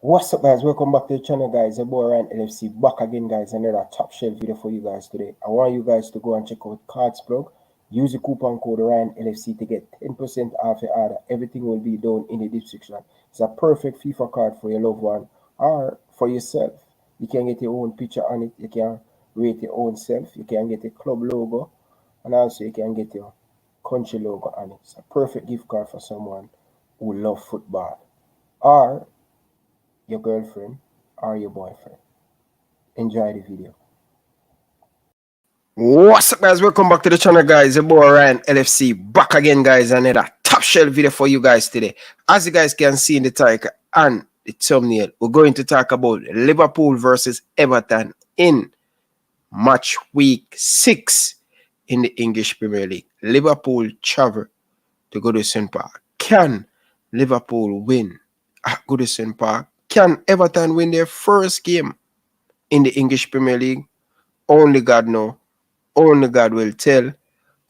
What's up, guys? Welcome back to the channel, guys. Your boy Ryan LFC back again, guys. Another top shelf video for you guys today. I want you guys to go and check out Cards Plug. Use the coupon code Ryan LFC to get 10% off your order. Everything will be down in the description. It's a perfect FIFA card for your loved one or for yourself. You can get your own picture on it. You can rate your own self. You can get a club logo, and also you can get your country logo on it. It's a perfect gift card for someone who loves football or your girlfriend or your boyfriend. Enjoy the video. What's up, guys? Welcome back to the channel, guys. Your boy Ryan LFC back again, guys. Another top shelf video for you guys today. As you guys can see in the title and the thumbnail, we're going to talk about Liverpool versus Everton in match week 6 in the English Premier League. Liverpool travel to Goodison Park. Can Liverpool win at Goodison Park? Can Everton win their first game in the English Premier League? Only God knows. Only God will tell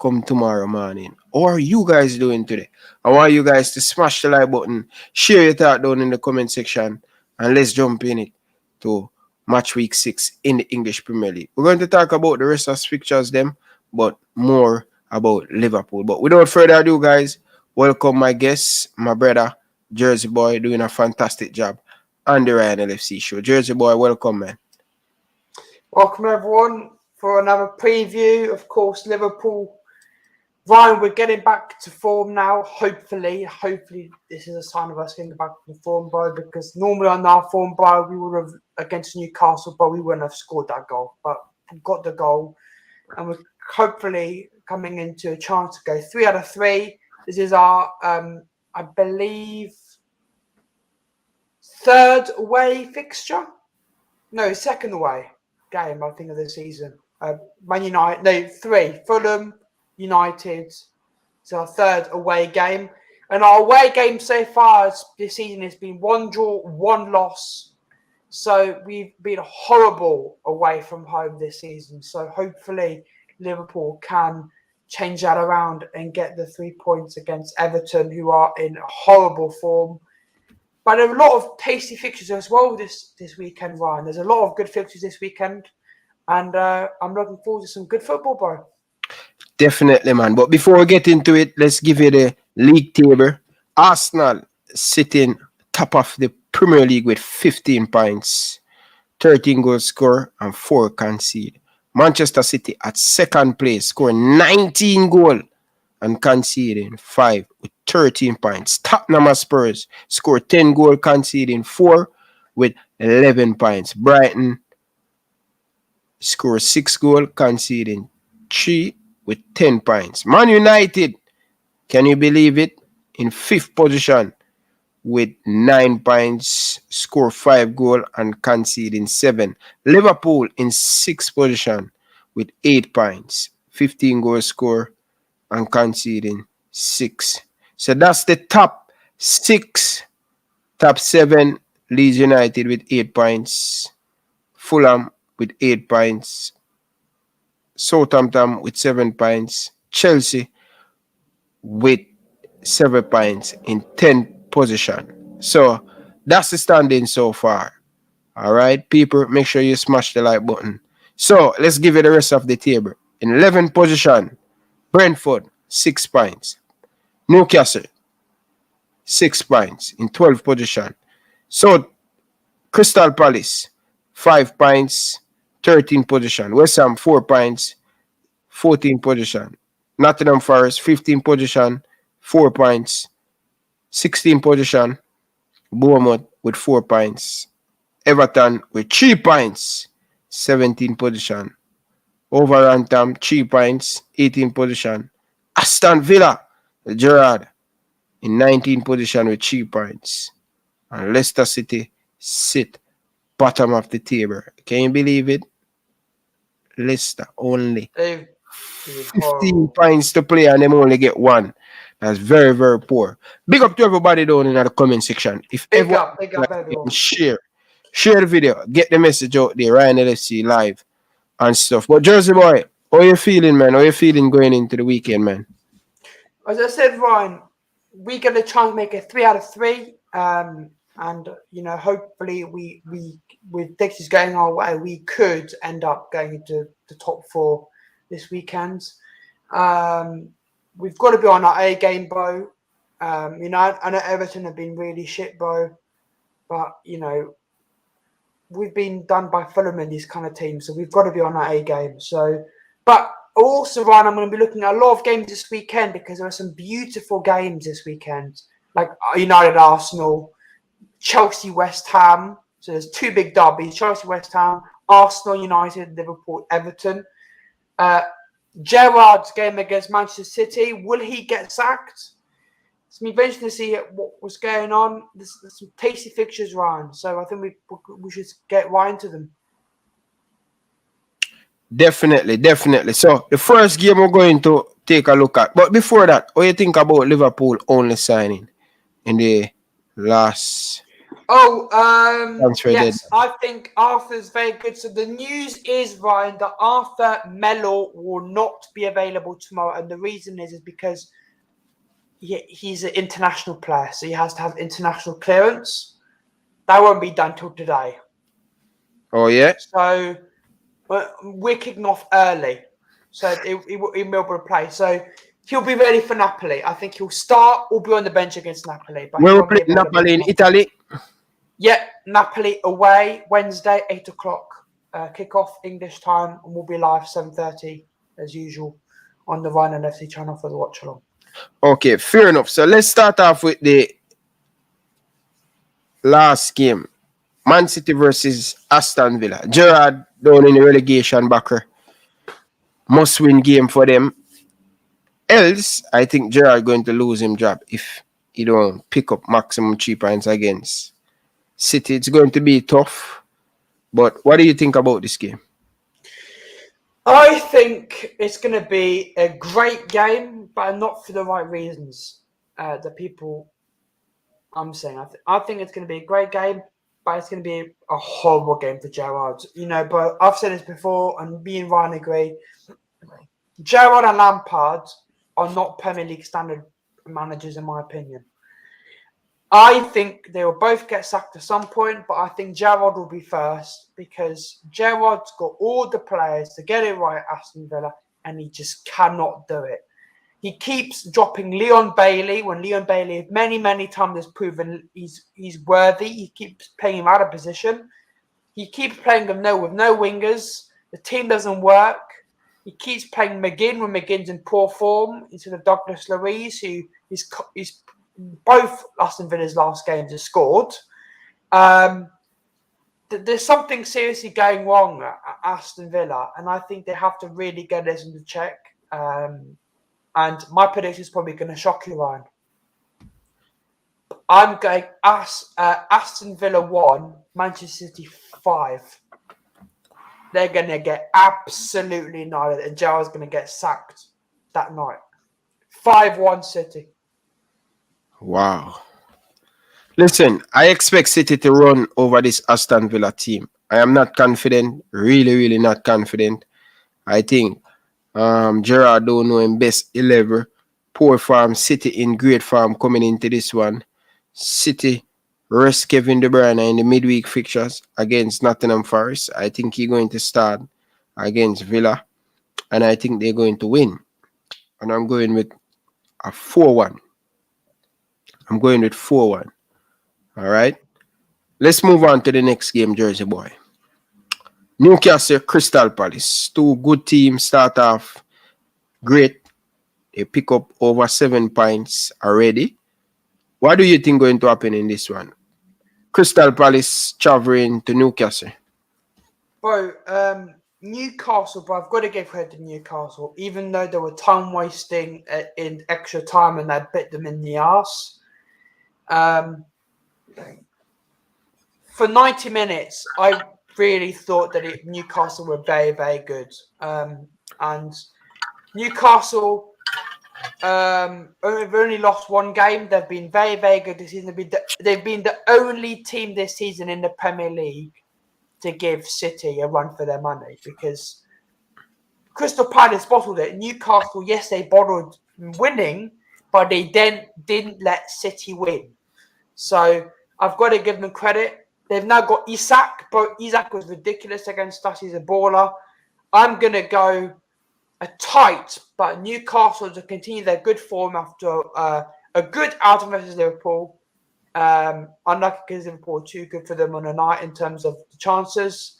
come tomorrow morning. How are you guys doing today? I want you guys to smash the like button, share your thought down in the comment section, and let's jump in it to match week 6 in the English Premier League. We're going to talk about the rest of the fixtures, but more about Liverpool. But without further ado, guys, welcome my guest, my brother, Jersey Boy, doing a fantastic job on the Ryan LFC show. Jersey Boy, welcome, man. Welcome, everyone, for another preview. Of course, Liverpool. Ryan, we're getting back to form now. Hopefully, this is a sign of us getting back to form, bro, because normally on our form, bro, we would have, against Newcastle, but we wouldn't have scored that goal. But we got the goal, and we're hopefully coming into a chance to go 3 out of 3. This is our, I believe, 3rd away fixture. No, 2nd away game, I think, of the season. Man United, no, 3. Fulham, United. It's our 3rd away game. And our away game so far this season has been 1 draw, 1 loss. So we've been horrible away from home this season. So hopefully Liverpool can change that around and get the 3 points against Everton, who are in horrible form. But there are a lot of tasty fixtures as well this weekend, Ryan. There's a lot of good fixtures this weekend. And I'm looking forward to some good football, bro. Definitely, man. But before we get into it, let's give you the league table. Arsenal sitting top of the Premier League with 15 points, 13 goals scored, and 4 conceded. Manchester City at 2nd place, scoring 19 goals and conceding 5 with 13 points. Tottenham Spurs scored 10 goals, conceding 4 with 11 points. Brighton scored 6 goals, conceding 3 with 10 points. Man United, can you believe it? In 5th position with 9 points, score 5 goals and conceding 7. Liverpool in 6th position with 8 points, 15 goals score and conceding 6. So that's the top 6. Top 7, Leeds United with 8 points. Fulham with 8 points. Southampton with 7 points. Chelsea with 7 points in 10th position. So that's the standing so far. All right, people, make sure you smash the like button. So let's give you the rest of the table. In 11th position, Brentford, 6 points. Newcastle, 6 points in 12th position. So Crystal Palace, 5 points, 13th position. West Ham, 4 points, 14th position. Nottingham Forest, 15th position, 4 points. 16th position, Bournemouth with 4 points. Everton with 3 points, 17th position. Wolverhampton, 3 points, 18th position. Aston Villa, Gerrard, in 19th position with 3 points. And Leicester City sit bottom of the table. Can you believe it? Leicester only 15 points to play and them only get 1. That's very, very poor. Big up to everybody down in the comment section. If Big up, everyone. Share the video. Get the message out there. Ryan LFC live and stuff. But Jersey Boy, how you feeling, man? How you feeling going into the weekend, man? As I said, Ryan, we're going to try and make it 3 out of 3. And hopefully we with fixtures going our way, we could end up going into the top 4 this weekend. We've got to be on our A game, Bo. I know Everton have been really shit, Bo, but we've been done by Fulham in these kind of teams, so we've got to be on our A game. So, but also, Ryan, I'm going to be looking at a lot of games this weekend because there are some beautiful games this weekend, like United, Arsenal, Chelsea, West Ham. So there's 2 big derbies: Chelsea, West Ham, Arsenal, United, Liverpool, Everton. Gerrard's game against Manchester City. Will he get sacked? It's been very interesting to see what was going on. There's some tasty fixtures, Ryan. So I think we should get right into them. Definitely. So the first game we're going to take a look at. But before that, what do you think about Liverpool only signing in the last transfer yes, deadline? I think Arthur's very good. So the news is, Ryan, that Arthur Melo will not be available tomorrow. And the reason is because he's an international player. So he has to have international clearance. That won't be done till today. Oh, yeah? So we're kicking off early. So he will be able to play. So he'll be ready for Napoli. I think he'll start or be on the bench against Napoli. But Where we play Napoli in Italy? Yeah, Napoli away Wednesday, 8 o'clock. Kick-off English time, and we'll be live 7:30 as usual on the Ryan LFC channel for the watch along. Okay, fair enough. So let's start off with the last game. Man City versus Aston Villa. Gerrard down in the relegation backer. Must win game for them. Else, I think Gerrard going to lose him job if he don't pick up maximum 3 points against City. It's going to be tough. But what do you think about this game? I think it's going to be a great game, but not for the right reasons. The people I'm saying. I think it's going to be a great game, but it's going to be a horrible game for Gerrard. But I've said this before, and me and Ryan agree. Gerrard and Lampard are not Premier League standard managers, in my opinion. I think they will both get sacked at some point, but I think Gerrard will be first because Gerrard's got all the players to get it right at Aston Villa, and he just cannot do it. He keeps dropping Leon Bailey when Leon Bailey many, many times has proven he's worthy. He keeps playing him out of position. He keeps playing him with no wingers. The team doesn't work. He keeps playing McGinn when McGinn's in poor form instead of Douglas Luiz, who is both Aston Villa's last games have scored. There's something seriously going wrong at Aston Villa, and I think they have to really get this into check. And my prediction is probably going to shock you, Ryan. I'm going Aston Villa 1, Manchester City 5. They're going to get absolutely annihilated, and Gerrard's going to get sacked that night. 5-1 City. Wow. Listen, I expect City to run over this Aston Villa team. I am not confident, really not confident. I think Gerrard don't know him best 11. Poor form, City in great form coming into this one. City rest Kevin De Bruyne in the midweek fixtures against Nottingham Forest. I think he's going to start against Villa, and I think they're going to win. And I'm going with a 4-1. I'm going with 4-1. All right. Let's move on to the next game, Jersey boy. Newcastle, Crystal Palace. 2 good teams start off great. They pick up over 7 points already. What do you think going to happen in this one? Crystal Palace traveling to Newcastle. Bro, Newcastle, bro, I've got to give credit to Newcastle. Even though they were time wasting in extra time and that bit them in the arse. For 90 minutes, I really thought that Newcastle were very, very good. And Newcastle have only lost 1 game. They've been very, very good this season. They've been the only team this season in the Premier League to give City a run for their money because Crystal Palace bottled it. Newcastle, yes, they bottled winning, but they then didn't let City win. So I've got to give them credit. They've now got Isak. Bro, Isak was ridiculous against us. He's a baller. I'm going to go a tight, but Newcastle to continue their good form after a good outing versus Liverpool. Unlucky because Liverpool are too good for them on a night in terms of the chances.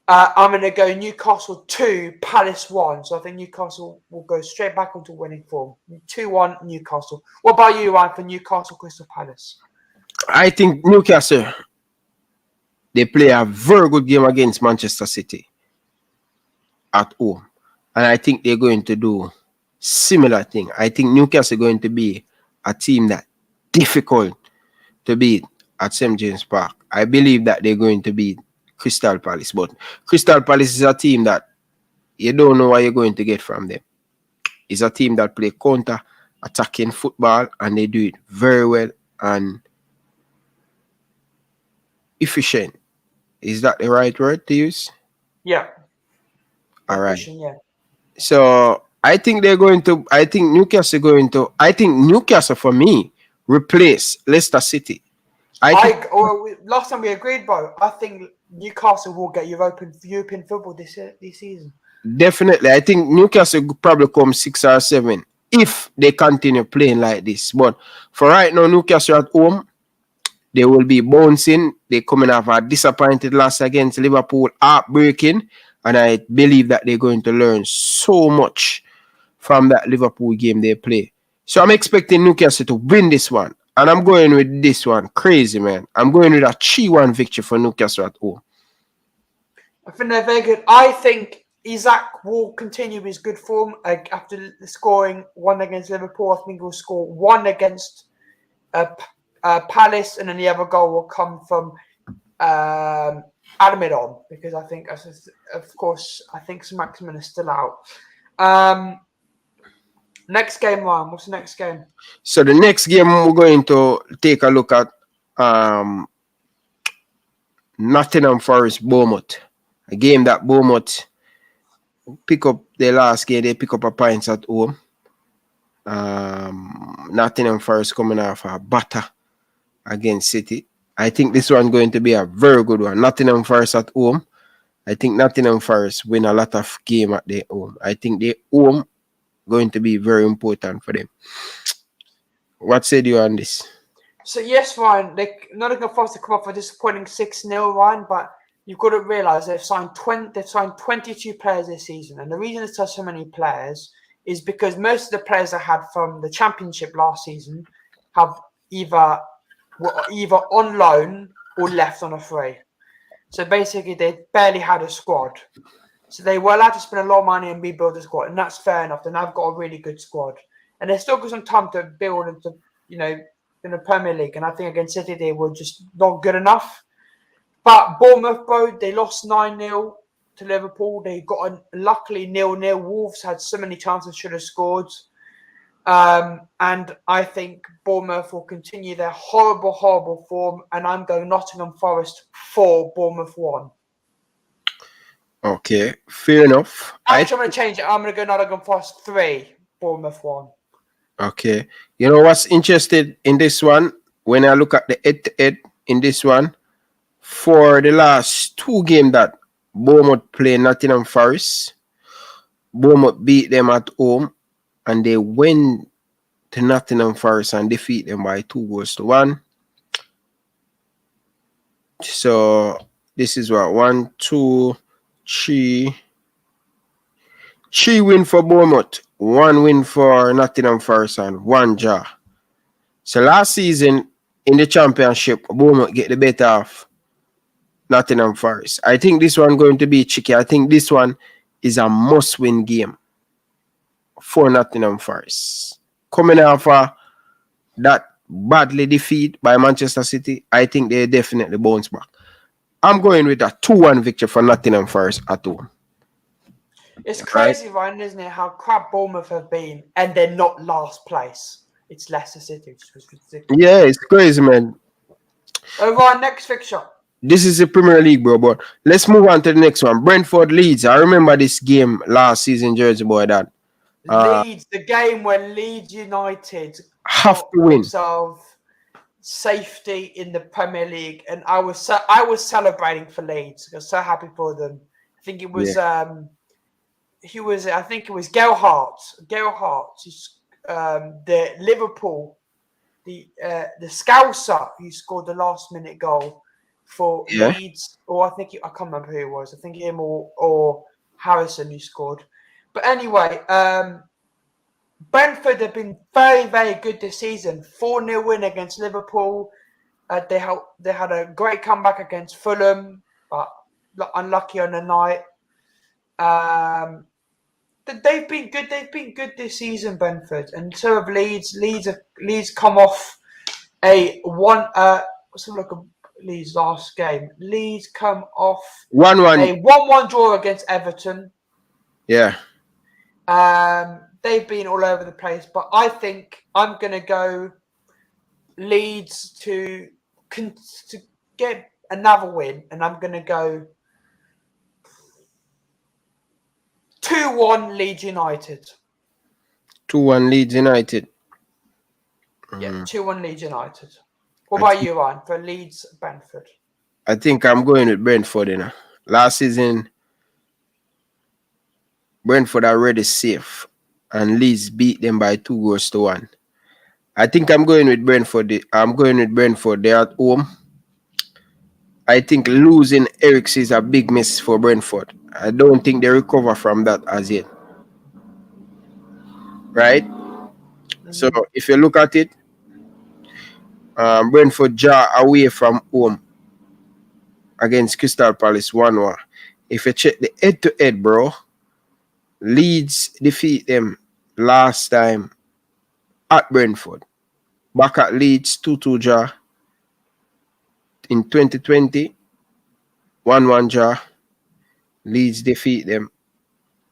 I'm going to go Newcastle 2, Palace 1. So I think Newcastle will go straight back onto winning form. 2-1 Newcastle. What about you, Ryan, for Newcastle Crystal Palace? I think Newcastle, they play a very good game against Manchester City at home. And I think they're going to do similar thing. I think Newcastle are going to be a team that difficult to beat at St. James Park. I believe that they're going to beat Crystal Palace. But Crystal Palace is a team that you don't know what you're going to get from them. It's a team that play counter-attacking football, and they do it very well and efficient. Is that the right word to use? Yeah. All right. Efficient, yeah. So I think Newcastle for me replace Leicester City. Last time we agreed, bro. I think Newcastle will get European football this season. Definitely. I think Newcastle could probably come 6 or 7 if they continue playing like this. But for right now, Newcastle at home, they will be bouncing. They're coming off a disappointed loss against Liverpool, heartbreaking. And I believe that they're going to learn so much from that Liverpool game they play. So I'm expecting Newcastle to win this one. And I'm going with this one. Crazy, man. I'm going with a 3-1 victory for Newcastle at home. I think they're very good. I think Isak will continue his good form after scoring 1 against Liverpool. I think he'll score 1 against Palace, and then the other goal will come from Almiron, because I think, of course, I think Maximin is still out. Next game, Ryan. What's the next game? So the next game we're going to take a look at Nottingham Forest Bournemouth. A game that Bournemouth pick up their last game. They pick up a points at home. Nottingham Forest coming off a batter against City. I think this one's going to be a very good one. Nottingham Forest at home. I think Nottingham Forest win a lot of game at their home. I think their home going to be very important for them. What said you on this? So yes, Ryan, Nottingham Forest to come off a disappointing 6-0, Ryan, but you've got to realise they've signed 22 players this season, and the reason it's so many players is because most of the players they had from the Championship last season have were either on loan or left on a free. So basically, they barely had a squad. So they were allowed to spend a lot of money and rebuild the squad, and that's fair enough. And they've got a really good squad, and they've still got some time to build into, in the Premier League. And I think against City, they were just not good enough. But Bournemouth, bro, they lost 9-0 to Liverpool. They got luckily 0-0. Wolves had so many chances, should have scored. And I think Bournemouth will continue their horrible, horrible form. And I'm going Nottingham Forest 4, Bournemouth 1. Okay, fair enough. Actually, I'm going to change it. I'm going to go Nottingham Forest 3, Bournemouth 1. Okay. You know what's interesting in this one? When I look at the head-to-head in this one, for the last 2 games that Bournemouth play Nottingham Forest, Bournemouth beat them at home, and they went to Nottingham Forest and defeat them by 2-1. So this is what 1, 2, 3 win for Bournemouth, 1 win for Nottingham Forest, and 1 draw. So last season in the Championship, Bournemouth get the better of Nottingham Forest. I think this one going to be tricky. I think this one is a must-win game for Nottingham Forest. Coming off that badly defeat by Manchester City, I think they definitely bounce back. I'm going with a 2-1 victory for Nottingham Forest at home. It's crazy, Ryan, isn't it, how crap Bournemouth have been, and they're not last place. It's Leicester City, which was ridiculous. Yeah, it's crazy, man. Ryan, next fixture. This is the Premier League, bro, but let's move on to the next one. Brentford Leeds. I remember this game last season, Jersey boy, that Leeds, the game where Leeds United have to win. safety in the Premier League, and I was celebrating for Leeds. I was so happy for them. I think it was I think it was Gerhardt, the Liverpool, the Scouser who scored the last minute goal for Leeds, or I can't remember who it was. I think him or Harrison who scored. But anyway, Brentford have been very, very good this season. 4-0 win against Liverpool. They had a great comeback against Fulham, but unlucky on the night. They've been good. They've been good this season, Brentford, and so have Leeds. Leeds come off a one. Let's have a look at Leeds' last game. Leeds come off 1-1. A 1-1 draw against Everton. Yeah. They've been all over the place, but I think I'm going to go Leeds to get another win, and I'm going to go 2-1 Leeds United. 2-1 Leeds United. Yeah, 2-1 Leeds United. What about you, Ryan, for Leeds Brentford? I think I'm going with Brentford. You know, last season Brentford are already safe, and Leeds beat them by 2-1. I think I'm going with Brentford. I'm going with Brentford. They're at home. I think losing Eriks is a big miss for Brentford. I don't think they recover from that as yet. Right? So if you look at it, Brentford draw away from home against Crystal Palace 1-1. If you check the head-to-head, bro, Leeds defeat them last time at Brentford. Back at Leeds, 2-2 draw. In 2020, 1-1 draw. Leeds defeat them.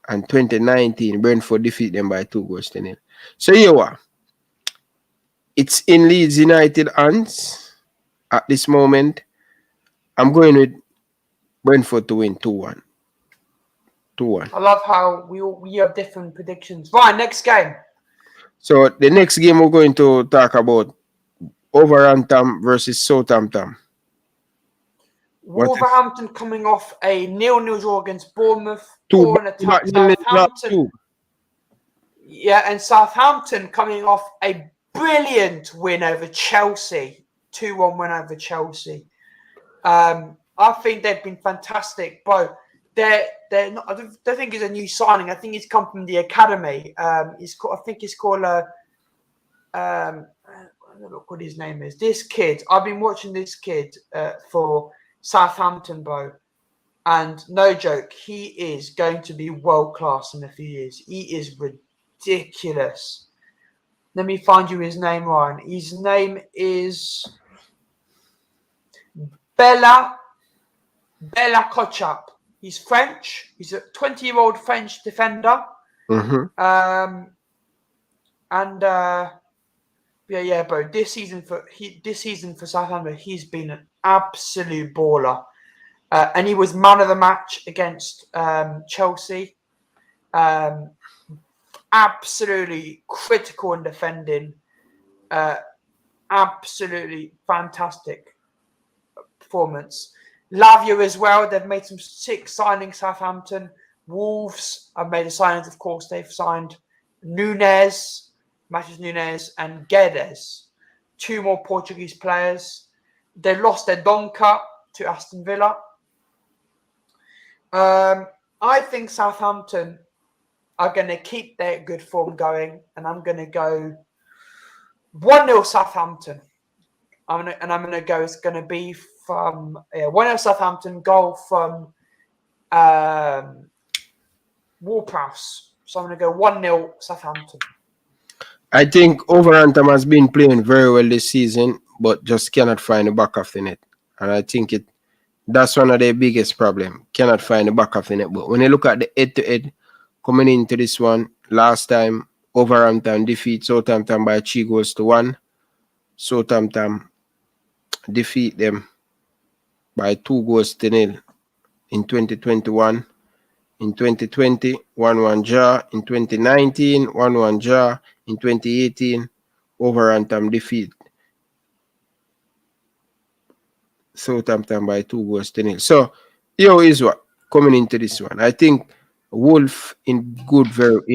And 2019, Brentford defeat them by 2-0. So you are. It's in Leeds United hands at this moment. I'm going with Brentford to win 2-1. 2-1. I love how we have different predictions. Right, next game. So the next game we're going to talk about Wolverhampton versus Southampton. Wolverhampton coming off a 0-0 draw against Bournemouth. Southampton. Yeah, and Southampton coming off a brilliant win over Chelsea. 2-1 win over Chelsea. I think they've been fantastic, bro. They're not. I don't think he's a new signing. I think he's come from the academy. I think he's called I don't know what his name is. This kid. I've been watching this kid for Southampton, bro. And no joke, he is going to be world class in a few years. He is ridiculous. Let me find you his name, Ryan. His name is Bella Kochap. He's French. He's a 20-year-old French defender. Mm-hmm. Yeah, bro. This season for Southampton, he's been an absolute baller. And he was man of the match against Chelsea. Absolutely critical in defending. Absolutely fantastic performance. Lavia as well. They've made some sick signings, Southampton. Wolves have made a signings, of course. They've signed Matheus Nunes, and Guedes. 2 more Portuguese players. They lost their Donka to Aston Villa. I think Southampton are going to keep their good form going, and I'm going to go 1-0 Southampton. I'm going to go. It's going to be from 1-0 Southampton. Goal from Ward-Prowse. So I'm going to go 1-0 Southampton. I think Wolverhampton has been playing very well this season, but just cannot find the back of the net. And I think that's one of their biggest problems. Cannot find the back of the net. But when you look at the head-to-head coming into this one, last time Wolverhampton defeat Southampton by 3-1. Southampton defeat them by 2-0 in 2021. In 2020, 1-1 draw. In 2019, 1-1 draw. In 2018, Wolverhampton defeat Southampton by 2-0. So here is what coming into this one. I think Wolf in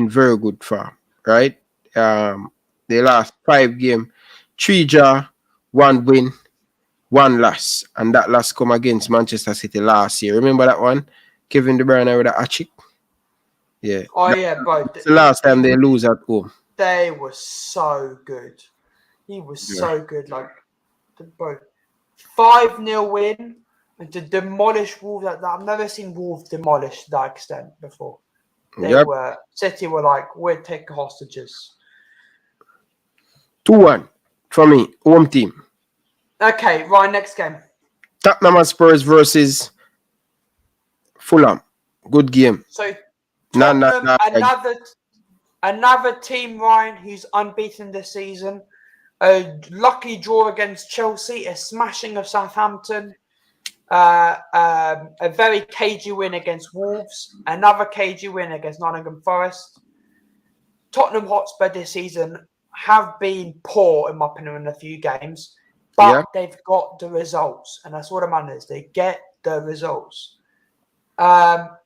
very good form, right? The last 5 games, 3 draw, 1 win, 1 loss, and that loss come against Manchester City last year. Remember that one? Kevin De Bruyne with a hat-trick. Yeah. Oh yeah, bro. It's the last time they lose at home. They were so good. He was Yeah. so good. Like, bro, 5-0 win and to demolish Wolves like that. I've never seen Wolves demolished to that extent before. City were like, we're taking hostages. 2-1 for me, home team. Okay, right, next game. Tottenham Spurs versus Fulham. Good game. So Tottenham, another team, Ryan, who's unbeaten this season. A lucky draw against Chelsea, a smashing of Southampton, a very cagey win against Wolves, another cagey win against Nottingham Forest. Tottenham Hotspur this season have been poor, in my opinion, in a few games, but they've got the results, and that's what the man is. They get the results. Fulham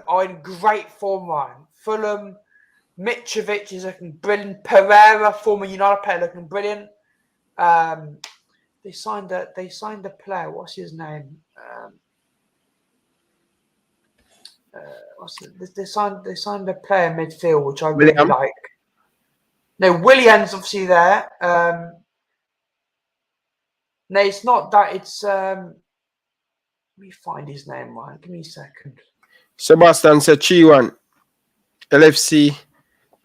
are in great form, Ryan. Fulham, Mitrovic is looking brilliant. Pereira, former United player, looking brilliant. They signed a player. What's his name? They signed a player in midfield, which I really like. No, Willian's obviously there. No, it's not that. It's let me find his name, Ryan. Give me a second. Sebastian said 3-1. LFC.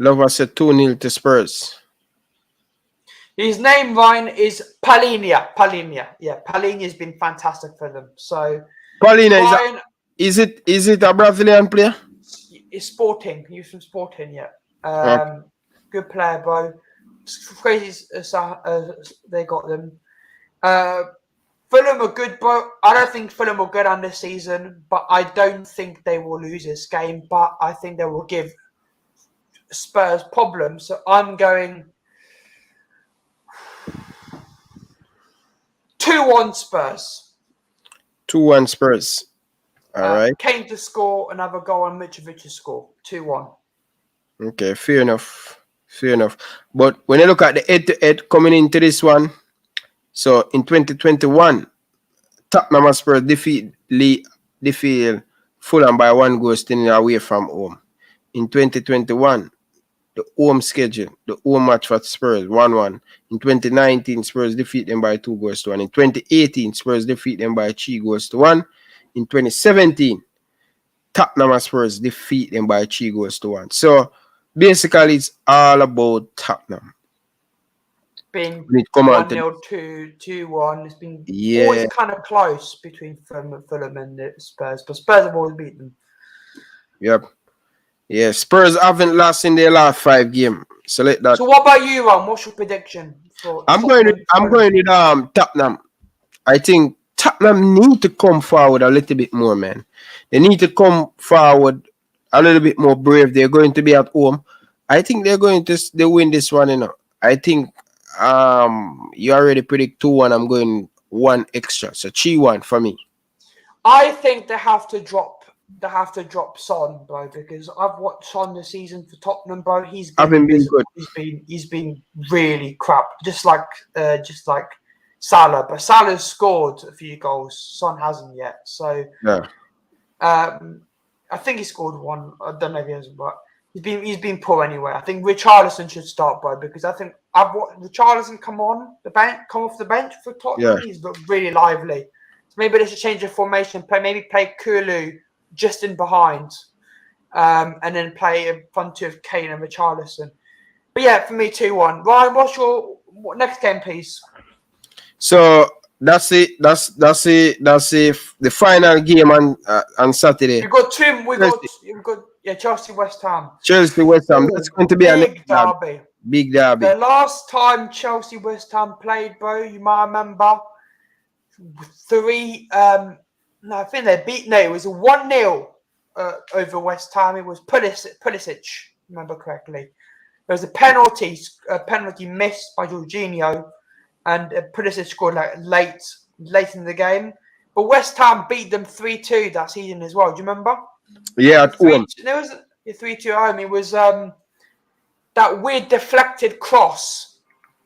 Lover said 2-0 to Spurs. His name, Ryan, is Palhinha. Yeah, Palhinha's been fantastic for them. So Palhinha, is it a Brazilian player? It's Sporting. He was from Sporting, yeah. Good player, bro. It's crazy they got them. Fulham are good, bro. I don't think Fulham will go down this season, but I don't think they will lose this game. But I think they will give Spurs problems. So I'm going 2-1 Spurs. 2-1 Spurs. All right. Kane to score, another goal, and Mitrovic to score. 2-1. Okay, fair enough. But when you look at the head-to-head coming into this one, so in 2021, Tottenham Spurs defeat Fulham by 1 goal standing away from home. In 2021, the home schedule, the home match for Spurs, 1-1. In 2019, Spurs defeat them by 2-1. In 2018, Spurs defeat them by 3-1. In 2017, Tottenham Spurs defeat them by 3-1. So basically, it's all about Tottenham. Been 1-0, 2-1. It's been always kind of close between Fulham and the Spurs, but Spurs have always beaten them. Yep. Yeah, Spurs haven't lost in their last 5 games. So let that. So what about you, Ron? What's your prediction for I'm going with Tottenham. I think Tottenham need to come forward a little bit more, man. They need to come forward a little bit more brave. They're going to be at home. I think they're going to win this one, you know. I think you already predict 2-1. I'm going 1 extra. So 3-1 for me. I think they have to drop Son, bro, because I've watched Son this season for Tottenham, bro. He's been good. He's been really crap. Just like Salah. But Salah's scored a few goals. Son hasn't yet. So I think he scored 1. I don't know if he has, but he's been poor anyway. I think Richarlison should start, bro, because I think I've watched Richarlison come off the bench for Tottenham. Yeah. He's looked really lively. So maybe they should change the formation. Maybe play Kulu just in behind, and then play in front of Kane and Richarlison. But yeah, for me, 2-1. Ryan, what's your next game, please? So that's it. That's the final game on Saturday. We've got Chelsea West Ham. Chelsea West Ham. That's going to be a big derby. Big derby. The last time Chelsea West Ham played, bro, you might remember 3. I think they beat. No, it was 1-0 over West Ham. It was Pulisic, remember correctly. There was a penalty missed by Jorginho, and Pulisic scored like late late in the game. But West Ham beat them 3-2 that season as well. Do you remember? Yeah, at home. There was a 3-2 home. It was that weird deflected cross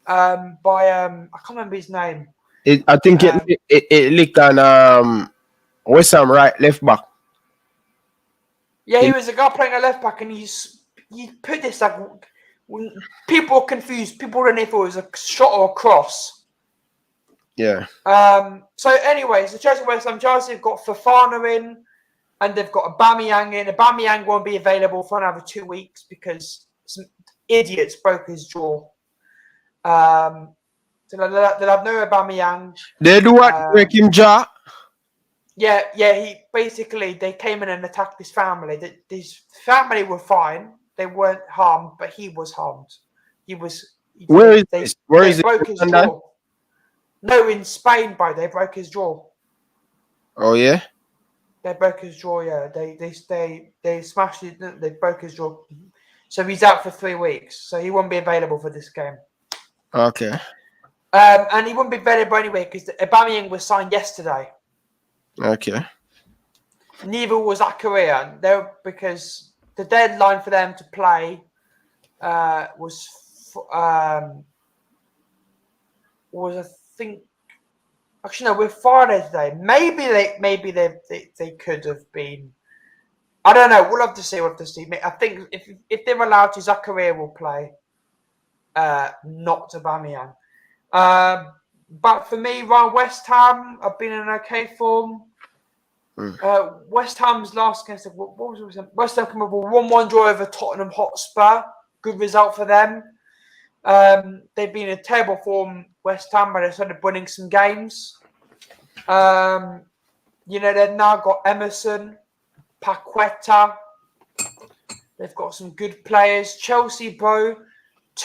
by I can't remember his name. I think it licked on West Ham left back. Yeah, he was a guy playing a left back, and he put this like when people were confused. People didn't know if it was a shot or a cross. Yeah. So anyway, so Chelsea West Ham, Chelsea have got Fofana in, and they've got Aubameyang in. Aubameyang won't be available for another 2 weeks because some idiots broke his jaw. So they'll have no Aubameyang. They do what? Break him jaw? Yeah. They came in and attacked his family. His family were fine. They weren't harmed, but he was harmed. Where is it? Broke his jaw. No, in Spain, bro. They broke his jaw. Oh yeah. They broke his jaw. Yeah, they smashed it. They broke his jaw. So he's out for 3 weeks. So he won't be available for this game. Okay. And he wouldn't be available anyway because Aubameyang was signed yesterday. Okay. Neither was Zakaria. Because the deadline for them to play was I think. Actually, no, we're Friday today. Maybe they could have been. I don't know. We'll have to see. I think if they're allowed to, Zakaria will play. Not Aubameyang. But for me, West Ham have been in okay form. West Ham's last against what was it? West Ham come up with a 1-1 draw over Tottenham Hotspur. Good result for them. They've been in terrible form, West Ham, but they started winning some games. They've now got Emerson, Paqueta. They've got some good players. Chelsea, bro,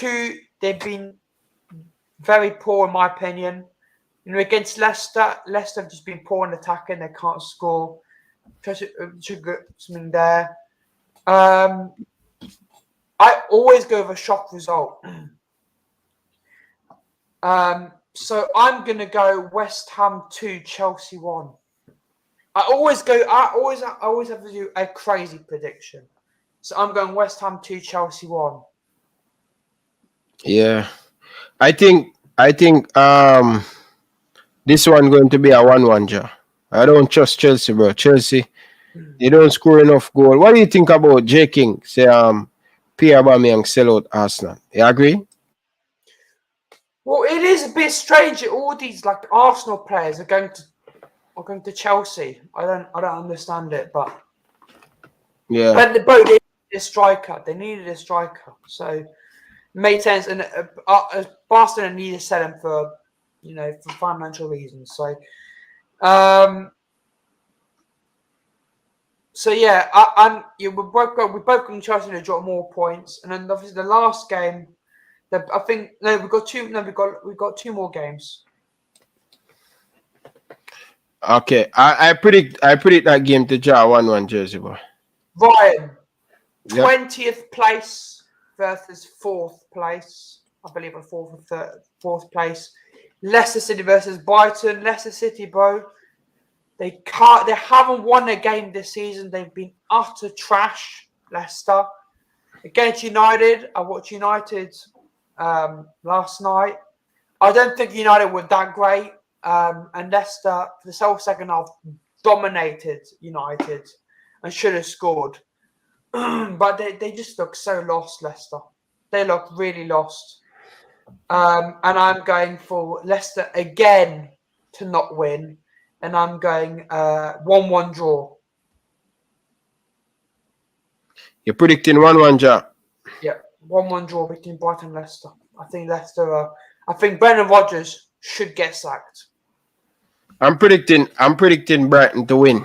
they've been very poor in my opinion. Against Leicester have just been poor in attacking. They can't score. Should get something there. I always go with a shock result. So I'm gonna go West Ham 2, Chelsea 1. I always have to do a crazy prediction. So I'm going West Ham 2, Chelsea 1. Yeah. I think this one going to be a 1-1 draw. I don't trust Chelsea, bro. Chelsea, they don't score enough goal. What do you think about J King? Say Pierre Aubameyang sell out Arsenal. You agree? Well, it is a bit strange that all these like Arsenal players are going to Chelsea. I don't understand it, but yeah. But they needed a striker. They needed a striker, so it made sense. And Barcelona needed to sell him for financial reasons. So, we both got Chelsea to drop more points, and then obviously the last game. I think we've got two. No, we've got 2 more games. Okay, I predict that game to draw 1-1 Jersey boy. Ryan, 20th place versus 4th place. I believe a 4th place. Leicester City versus Brighton. Leicester City, bro. They haven't won a game this season. They've been utter trash. Leicester against United. I watched United last night. I don't think United were that great. And Leicester, for the whole second half, dominated United and should have scored. But they just look so lost, Leicester. They look really lost. And I'm going for Leicester again to not win. And I'm going 1-1 draw. You're predicting 1-1 draw? Yeah, 1-1 draw between Brighton and Leicester. I think Brendan Rodgers should get sacked. I'm predicting Brighton to win.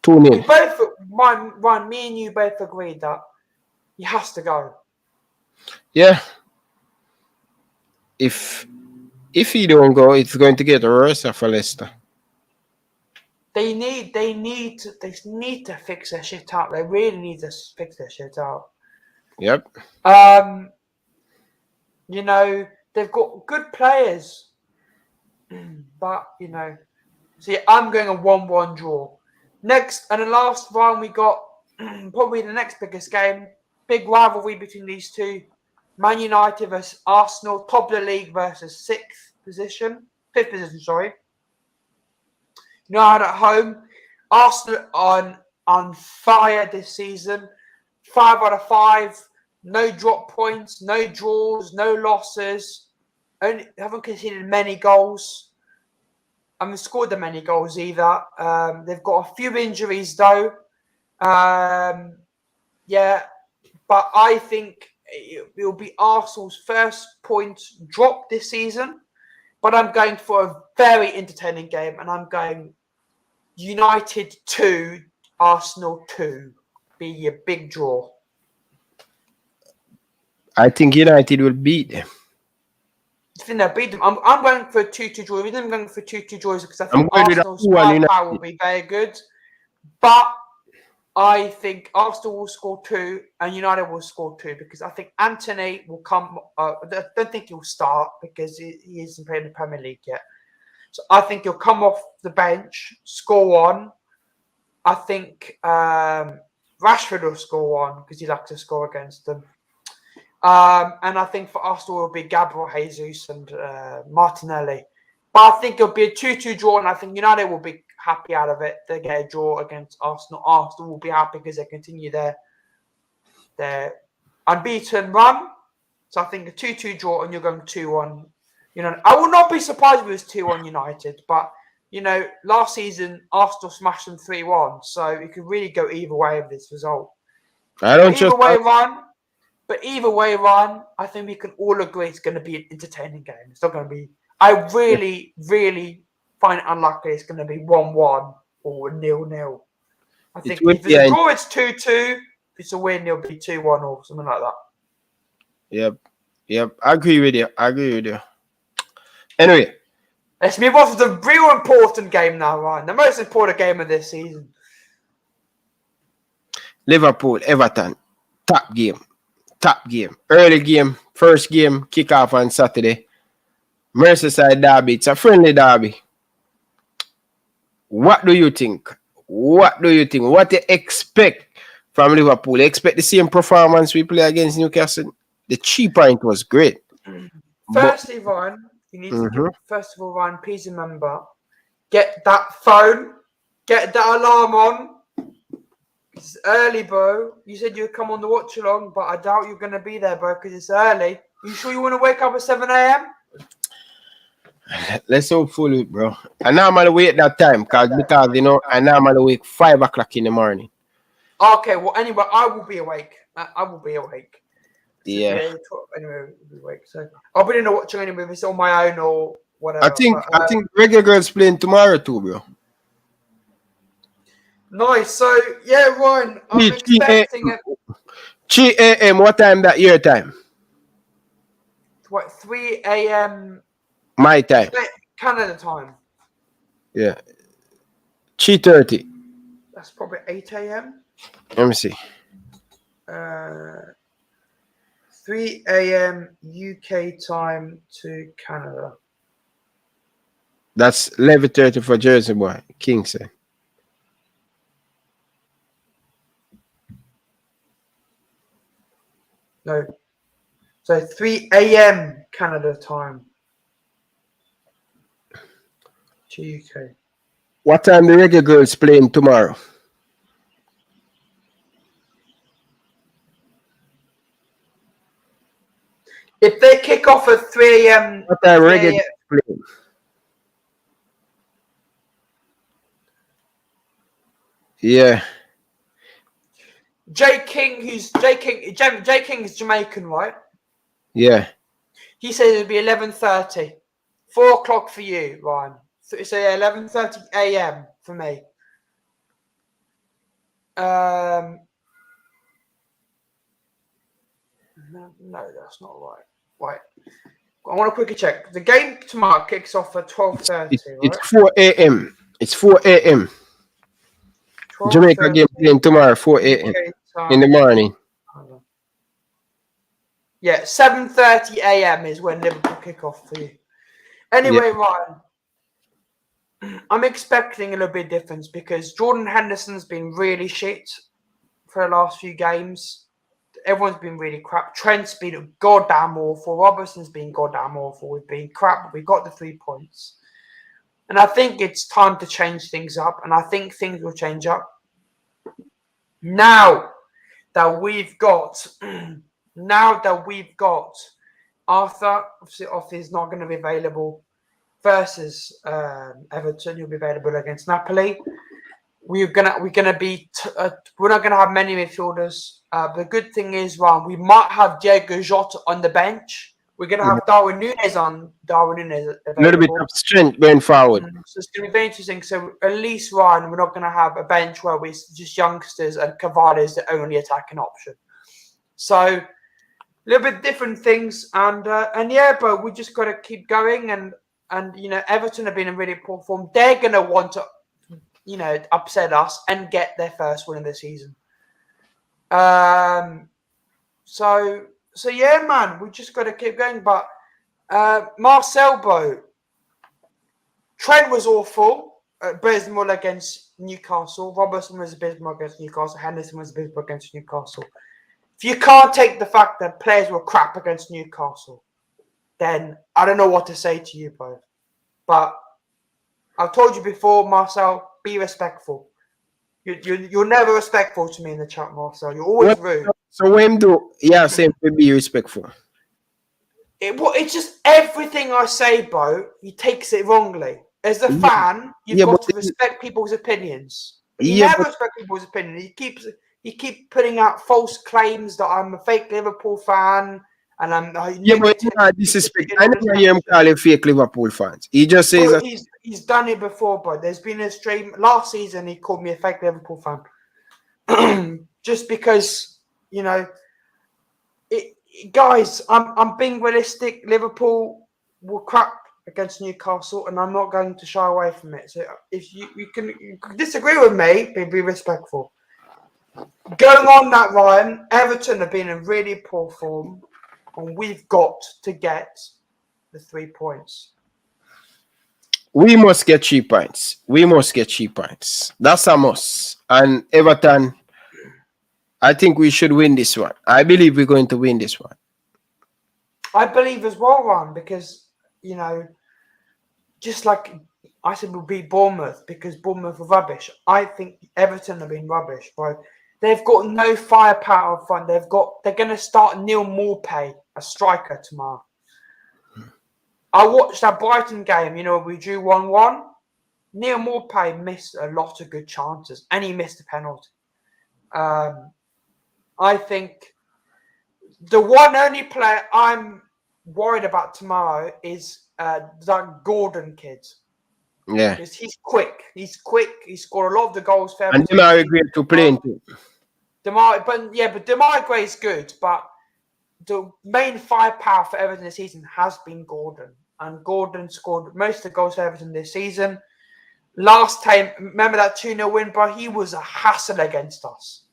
2-0. Me and you both agreed that he has to go. Yeah. If he don't go, it's going to get worse for Leicester. They need to fix their shit out. They really need to fix their shit out. Yep. They've got good players. But, you know, so yeah, I'm going a 1-1 draw. Next and the last round, we got probably the next biggest game. Big rivalry between these two. Man United versus Arsenal, top of the league versus fifth position, sorry. United at home. Arsenal on fire this season. 5 out of 5. No drop points, no draws, no losses. Only haven't conceded many goals. Haven't scored that many goals either. They've got a few injuries though. Yeah, but I think it will be Arsenal's first points drop this season. But I'm going for a very entertaining game, and I'm going United 2, Arsenal 2. Be a big draw. I think United will beat them. I think they'll beat them. I'm going for a 2-2 draw. I'm going for 2-2 draws because I think I'm going with Arsenal's a 2-1 power will be very good. But I think Arsenal will score 2 and United will score 2 because I think Anthony will come. I don't think he'll start because he isn't playing the Premier League yet. So I think he'll come off the bench, score 1. I think Rashford will score 1 because he likes to score against them. And I think for Arsenal, it will be Gabriel Jesus and Martinelli. But I think it'll be a 2-2 draw, and I think United will be happy out of it. They get a draw against Arsenal. Arsenal will be happy because they continue their unbeaten run. So I think a 2-2 draw, and you're going 2-1. You know, I will not be surprised if it was 2-1 United, but you know, last season Arsenal smashed them 3-1, so it could really go either way with this result. I don't either way, Ryan, I think we can all agree it's going to be an entertaining game. It's not going to be. I really, really find it unlikely it's going to be 1-1 or 0-0. I think if it's a draw, it's 2-2. If it's a win, it'll be 2-1 or something like that. Yep. I agree with you. Anyway, let's move on to the real important game now, Ryan. The most important game of this season. Liverpool, Everton, top game. Early game, first game, kick-off on Saturday. Merseyside derby. It's a friendly derby. What do you think? What do you expect from Liverpool? You expect the same performance we play against Newcastle? The 3 point was great. Firstly, Ryan, you need to get, first of all, Ryan, please remember, get that phone, get that alarm on. It's early, bro. You said you'd come on the watch along, but I doubt you're going to be there, bro, because it's early. You sure you want to wake up at 7 a.m.? Let's hope fully, bro. I normally wait that time because you know I normally wake 5 o'clock in the morning. Okay, well, anyway, I will be awake. I will be awake. Yeah. Anyway, we'll be awake. So I'll be in the watching anyway if it's on my own or whatever. I think Reggae Girls playing tomorrow too, bro. Nice. So yeah, Ryan, I'm expecting it. 3 a.m. What time that your time? What, 3 a.m. My time. Canada time. Yeah. 3:30. That's probably 8 a.m. Let me see. 3 a.m. UK time to Canada. That's 11:30 for Jersey boy, Kingston. No. So 3 a.m. Canada time to UK. What time the Reggae Girls playing tomorrow? If they kick off at 3 a.m. What time Reggae Girls playing? Yeah. Jay King is Jamaican, right? Yeah. He said it would be 11:30. 4 o'clock for you, Ryan. So 11:30 a.m. for me. No, that's not right. Right. I want to quickly check. The game tomorrow kicks off at 12:30. It's 4 a.m. It's 4 a.m. Jamaica game playing tomorrow, 4 a.m. in the morning. Yeah, 7:30 a.m. is when Liverpool kick off for you. Anyway, Ryan, I'm expecting a little bit of difference because Jordan Henderson's been really shit for the last few games. Everyone's been really crap. Trent's been goddamn awful. Robertson's been goddamn awful. We've been crap, but we got the 3 points. And I think it's time to change things up, and I think things will change up. Now that we've got Arthur, obviously is not going to be available versus Everton. He'll be available against Napoli. We're not going to have many midfielders. The good thing is, we might have Diego Jota on the bench. We're going to have Darwin Núñez available. A little bit of strength going forward. So it's going to be very interesting. So at least, Ryan, we're not going to have a bench where we're just youngsters and Cavani is the only attacking option. So a little bit different things. And yeah, but we just got to keep going. And Everton have been in really poor form. They're going to want to, upset us and get their first win of the season. So yeah, man, we just got to keep going. But Marcel, bro, Trent was awful. Abysmal against Newcastle. Robertson was abysmal against Newcastle. Henderson was abysmal against Newcastle. If you can't take the fact that players were crap against Newcastle, then I don't know what to say to you, bro. But I've told you before, Marcel, be respectful. You're never respectful to me in the chat, Marcel. You're always rude. So when do same to be respectful? It's just everything I say, bro. He takes it wrongly. As a fan, you've got to respect people's opinions. You never respect people's opinions. He keeps putting out false claims that I'm a fake Liverpool fan. And I'm but disrespect. I never hear him calling fake Liverpool fans. He just says that he's done it before, but there's been a stream last season. He called me a fake Liverpool fan, just because guys. I'm being realistic. Liverpool will crap against Newcastle, and I'm not going to shy away from it. So if you can disagree with me, be respectful. Going on that, Ryan, Everton have been in really poor form. And we've got to get the 3 points. We must get 3 points. We must get 3 points. That's a must. And Everton, I think we should win this one. I believe we're going to win this one. I believe as well, Ron, because, just like I said, we'll beat Bournemouth because Bournemouth were rubbish. I think Everton have been rubbish, bro. They've got no firepower up front. They're going to start Neil Maupay, a striker, tomorrow. I watched that Brighton game, we drew 1-1. Neil Maupay missed a lot of good chances, and he missed a penalty. I think the one only player I'm worried about tomorrow is that Gordon kid. Yeah. Because he's quick. He scored a lot of the goals for Everton. And Demarai Gray to play into. But Demarai Gray is good, but the main firepower for Everton this season has been Gordon. And Gordon scored most of the goals for Everton this season. Last time, remember that 2-0 win, bro? He was a hassle against us.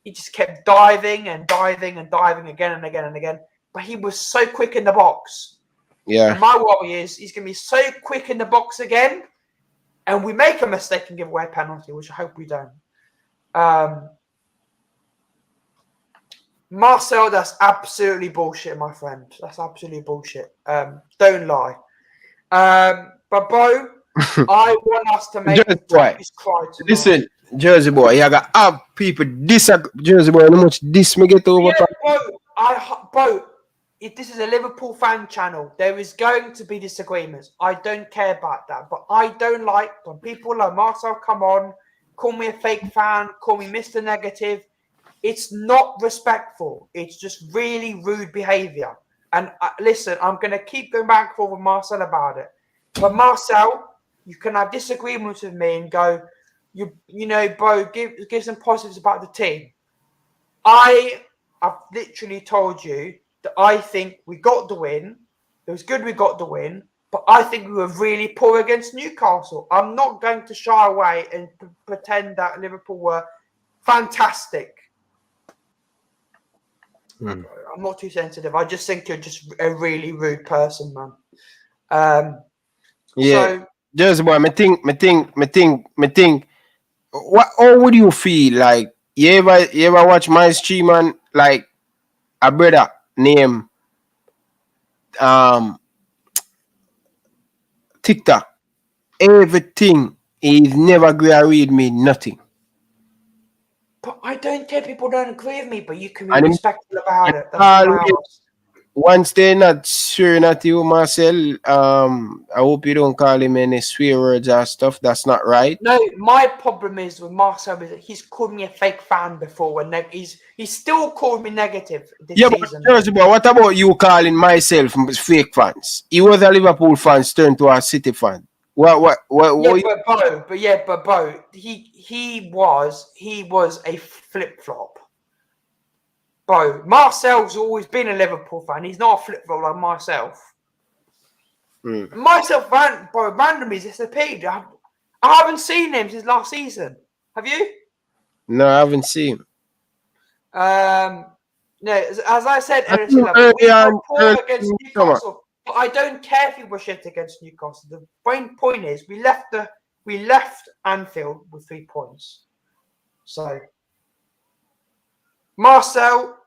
He just kept diving and diving and diving again and again and again. But he was so quick in the box. Yeah. And my worry is he's going to be so quick in the box again, and we make a mistake and give away a penalty, which I hope we don't. Marcel, that's absolutely bullshit, my friend. That's absolutely bullshit. Don't lie. But, bro, I want us to make the Turkish cry tonight. Listen, Jersey boy, you got people disagree. Jersey boy, how much this me get over? Yeah, this is a Liverpool fan channel. There is going to be disagreements. I don't care about that. But I don't like when people like Marcel come on, call me a fake fan, call me Mr. Negative. It's not respectful. It's just really rude behavior. And listen, I'm going to keep going back and forth with Marcel about it. But Marcel, you can have disagreements with me and go, bro, give some positives about the team. I've literally told you that I think we got the win. It was good we got the win, but I think we were really poor against Newcastle. I'm not going to shy away and pretend that Liverpool were fantastic. I'm not too sensitive. I just think you're just a really rude person, man. Yeah. So just boy, me think. What? How would you feel like? You ever watch my stream and like a brother named um TikTok? Everything is never gonna read me nothing. But I don't care. People don't agree with me, but you can be And him respectful about it. That's all I always ask. once they're not sure not you, Marcel. I hope you don't call him any swear words or stuff. That's not right. No, my problem is with Marcel is that he's called me a fake fan before, and he's still called me negative this Yeah, but season. Jersey boy, what about you calling myself fake fans? He was a Liverpool fan turned to a City fan. Yeah, What but Bo, he was a flip flop. Bo, Marcel's always been a Liverpool fan. He's not a flip flop like myself. Myself, randomly disappeared. I haven't seen him since last season. Have you? No, I haven't seen him. No, as I said, I NLC think level, we were poor early against in the summer. Newcastle. But I don't care if we were shit against Newcastle. The main point is we left Anfield with 3 points. So, Marcel,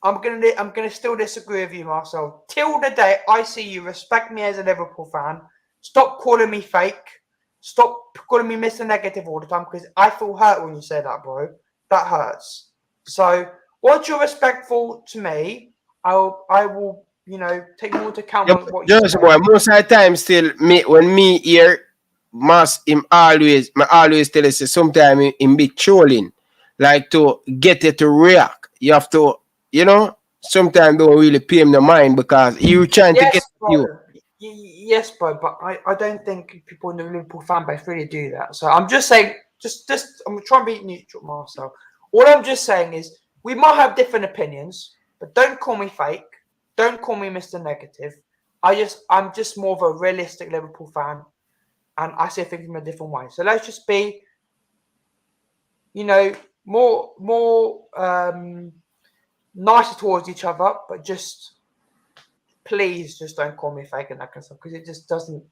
I'm gonna still disagree with you, Marcel. Till the day I see you respect me as a Liverpool fan, stop calling me fake. Stop calling me Mr. Negative all the time because I feel hurt when you say that, bro. That hurts. So once you're respectful to me, I will, take more into account Yeah, what you Jersey say. boy, most of the time still me when me hear him always tell us sometimes him be trolling. Like to get it to react. You have to, sometimes don't really pay him the mind because you trying to get Yes, bro. you. Yes, bro. But I don't think people in the Liverpool fan base really do that. So I'm just saying, just I'm trying to be neutral, Marcel. All I'm just saying is we might have different opinions, but don't call me fake. Don't call me Mr. Negative. I'm just more of a realistic Liverpool fan, and I see things in a different way. So let's just be, more nicer towards each other, but just please just don't call me fake and that kind of stuff because it just doesn't.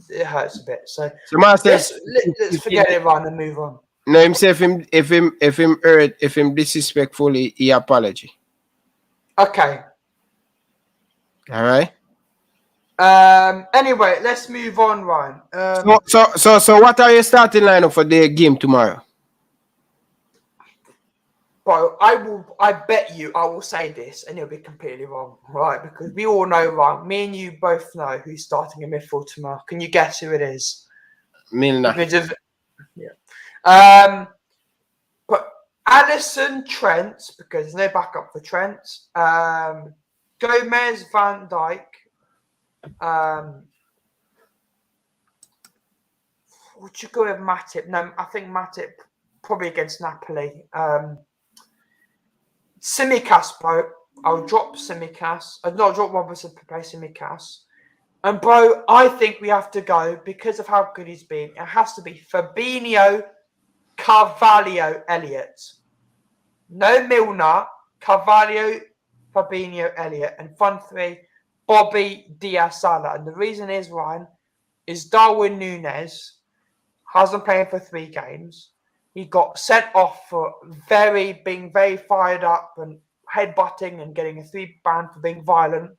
It hurts a bit. So So Master, let's forget it, Ryan, and move on. no, him say if him hurt, if him disrespectful, he apology. Okay. All right. Anyway, let's move on, Ryan. So what are your starting lineup for the game tomorrow? Bro, I bet you I will say this and it'll be completely wrong, right? Because we all know, right? Me and you both know who's starting in midfield tomorrow. Can you guess who it is? Milner. Yeah. But Alisson, Trent, because there's no backup for Trent. Gomez, Van Dijk. Would you go with Matip? No, I think Matip probably against Napoli. Simicast, bro. I'll drop Simicast. I'd not drop Robertson to play Simicast. And bro, I think we have to go because of how good he's been. It has to be Fabinho, Carvalho, Elliott. No Milner, Carvalho, Fabinho, Elliott, and front three, Bobby, Diaz, Salah. And the reason is, Ryan, is Darwin Núñez hasn't played for 3 games. He got sent off for being very fired up and headbutting and getting a 3 ban for being violent.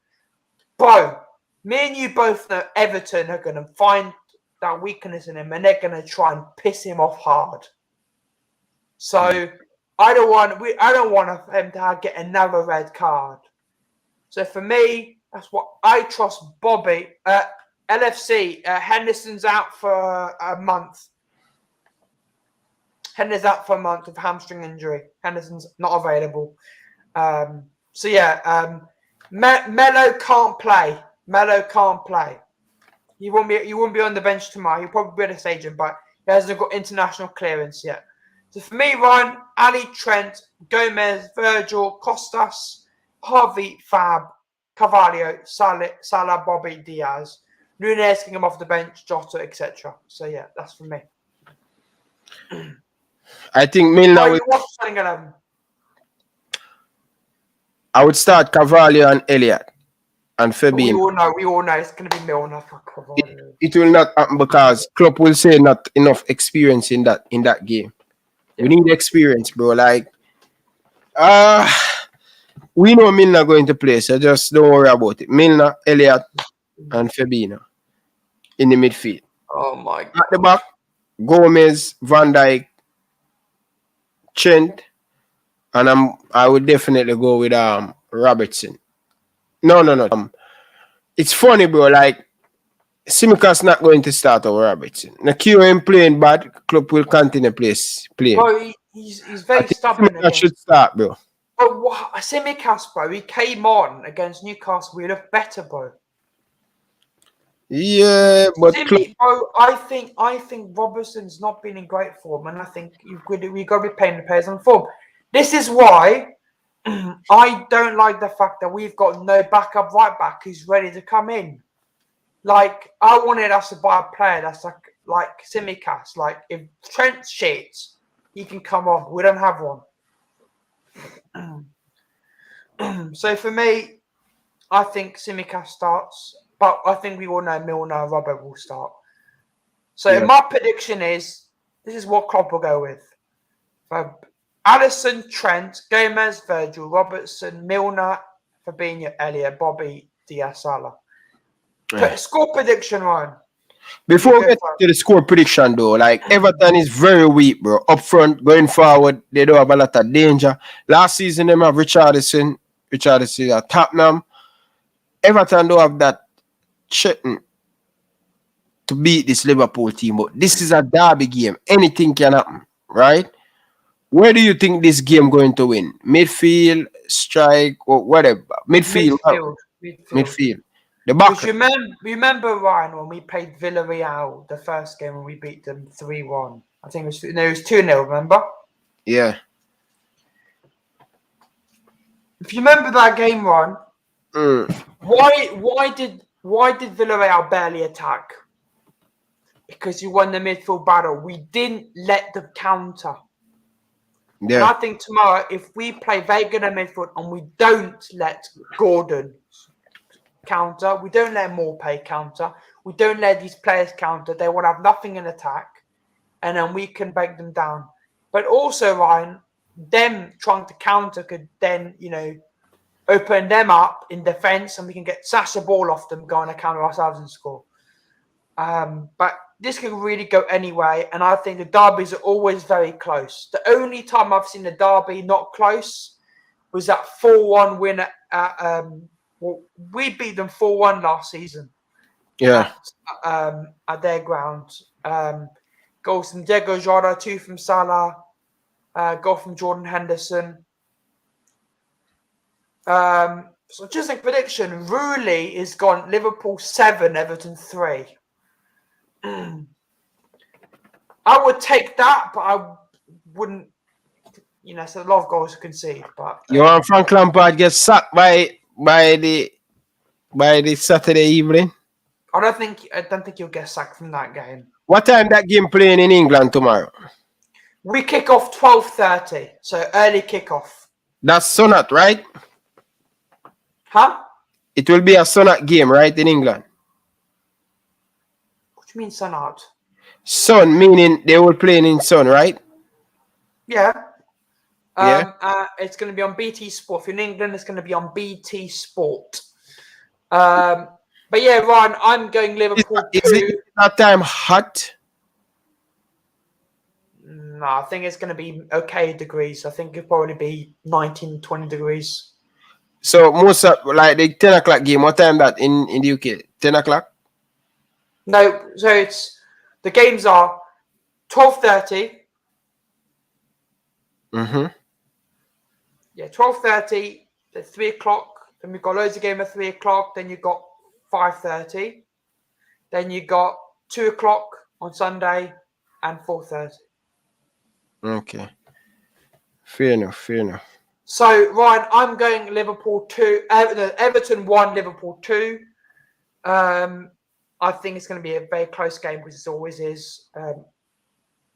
Bro, me and you both know Everton are going to find that weakness in him and they're going to try and piss him off hard. So I don't want him to get another red card. So for me, that's what I trust. Bobby, LFC, Henderson's out for a month. Henderson's out for a month with hamstring injury. Henderson's not available. So yeah, Melo can't play. Melo can't play. He won't be on the bench tomorrow. He'll probably be at a stadium, but he hasn't got international clearance yet. So for me, Ryan, Ali, Trent, Gomez, Virgil, Costas, Harvey, Fab, Carvalho, Salah, Bobby, Diaz, Núñez can come off the bench, Jota, etc. So yeah, that's for me. I think Milner will. I would start Carvalho and Elliott. and But we Fabinho. all know it's going to be Milner. It will not happen because Klopp will say not enough experience in that game. We need experience, bro. Like, we know Milner going to play, so just don't worry about it. Milner, Elliott, and Fabinho in the midfield. Oh my At the back, Gomez, Van Dijk, Trent, and I would definitely go with Robertson. No. It's funny, bro. Like, Simicast's not going to start over Robertson. Nakio ain't playing bad. Klopp will continue play. Bro, he's I very think stubborn Simicast should start, bro. But what Simicast, bro, he came on against Newcastle. We looked better, bro. Yeah, but bro, I think Robertson's not been in great form, and I think we got to be paying the players on form. This is why I don't like the fact that we've got no backup right back who's ready to come in. Like, I wanted us to buy a player that's like Simicast. Like, if Trent's shit, he can come on. We don't have one. So for me, I think Simicast starts, but I think we all know Milner and Robert will start. So my prediction is, this is what Klopp will go with. So Alisson, Trent, Gomez, Virgil, Robertson, Milner, Fabinho, Elliott, Bobby, Diaz, Salah. Score prediction, Ryan. Before we get to the score prediction, though, like, Everton is very weak, bro. Up front, going forward, they don't have a lot of danger. Last season, they have Richardson at Tottenham. Everton don't have that chutney to beat this Liverpool team, but this is a derby game. Anything can happen, right? Where do you think this game going to win? Midfield, strike, or whatever? Midfield. The back. Remember, Ryan, when we played Villarreal the first game when we beat them 3-1? I think it was 2-0, remember? Yeah. If you remember that game, Ryan, why did Villarreal barely attack? Because you won the midfield battle. We didn't let them counter. Yeah. And I think tomorrow, if we play very good in midfield and we don't let Gordon counter, we don't let Morpay counter, we don't let these players counter, they will have nothing in attack, and then we can break them down. But also, Ryan, them trying to counter could then, open them up in defence, and we can snatch the ball off them, go on a counter ourselves and score. But this can really go anyway, and I think the derbies are always very close. The only time I've seen the derby not close was that 4-1 win at we beat them 4-1 last season. Yeah. At their ground. Goals from Diego Jota, 2 from Salah, goal from Jordan Henderson. So just a prediction, Rooney is gone. Liverpool 7, Everton 3. I would take that, but I wouldn't. It's a lot of goals to concede. But you want Frank Lampard get sacked by the Saturday evening? I don't think you'll get sacked from that game. What time that game playing in England tomorrow? We kick off 12:30, so early kickoff. That's Sonat, right? Huh? It will be a Sonat game, right, in England? What do you mean Sonat? Sun, meaning they will play in Sun, right? Yeah. It's going to be on BT Sport. If you're in England, it's going to be on BT Sport. But yeah, Ryan, I'm going Liverpool. Is it that time hot? No, I think it's going to be okay degrees. I think it'll probably be 19, 20 degrees. So most of, like the 10 o'clock game, what time that in the UK? 10 o'clock? No, so the games are 12:30. Yeah, 12:30, then 3 o'clock. Then we've got loads of games at 3 o'clock. Then you've got 5:30. Then you got 2 o'clock on Sunday and 4:30. Okay. Fair enough. So, Ryan, I'm going Liverpool 2. Everton 1, Liverpool 2. I think it's going to be a very close game, because it always is.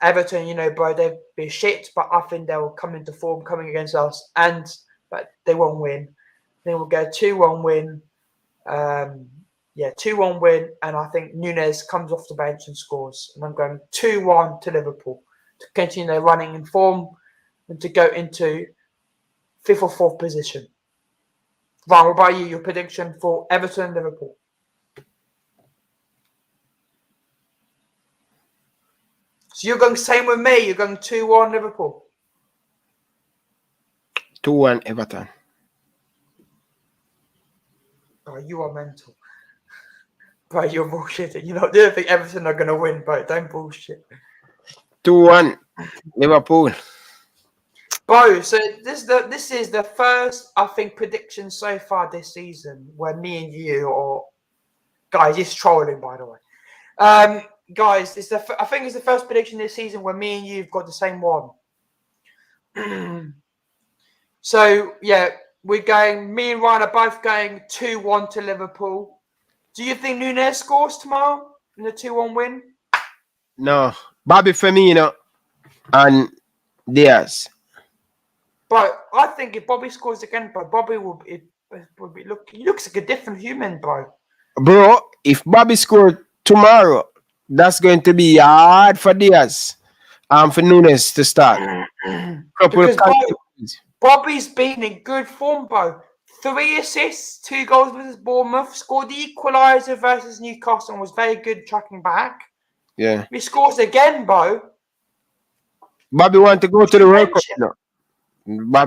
Everton, bro, they'll be shit, but I think they'll come into form coming against us, but they won't win. Then we'll get a 2-1 win. Yeah, 2-1 win, and I think Nunes comes off the bench and scores. And I'm going 2-1 to Liverpool to continue their running in form and to go into 5th or 4th position. Ryan, what about you? Your prediction for Everton and Liverpool? So you're going same with me. You're going 2-1 Liverpool. 2-1 Everton. Oh, you are mental. Bro, you're bullshitting. You know, don't think Everton are going to win, bro. Don't bullshit. 2-1 Liverpool. Bro, so this is the first, I think, prediction so far this season where me and you, or guys, it's trolling, by the way. Guys, I think it's the first prediction this season where me and you've got the same one. So yeah, me and Ryan are both going 2-1 to Liverpool. Do you think Nunes scores tomorrow in the 2-1 win? No. Bobby Firmino and Diaz. But I think if Bobby scores again, bro, Bobby will be he looks like a different human, bro. Bro, if Bobby scored tomorrow, that's going to be hard for Diaz for Nunes to start. Because Bobby's been in good form, bro. 3 assists, 2 goals versus Bournemouth, scored the equaliser versus Newcastle and was very good tracking back. Yeah. He scores again, bro. Bobby want to go to the World Cup now. I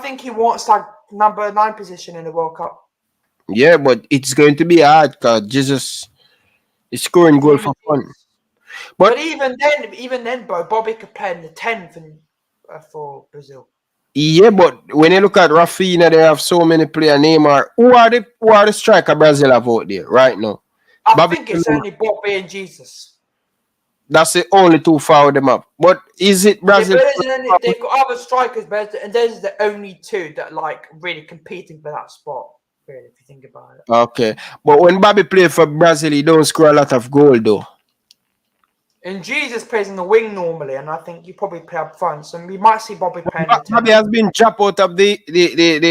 think he wants that number 9 position in the World Cup. Yeah, but it's going to be hard because Jesus is scoring goal for fun. But even then, bro, Bobby could play in the 10 for Brazil. Yeah, but when you look at Rafinha, they have so many players. Neymar, who are the striker Brazil have out there right now? I think it's only Bobby and Jesus. That's the only 2 foul them up. But is it Brazil? Yeah, they've got other strikers, and those are the only 2 that like really competing for that spot. Really, if you think about it. Okay, but when Bobby play for Brazil, he don't score a lot of goal though. And Jesus plays in the wing normally, and I think you probably play up front. So we might see Bobby playing. Bobby has been dropped out of the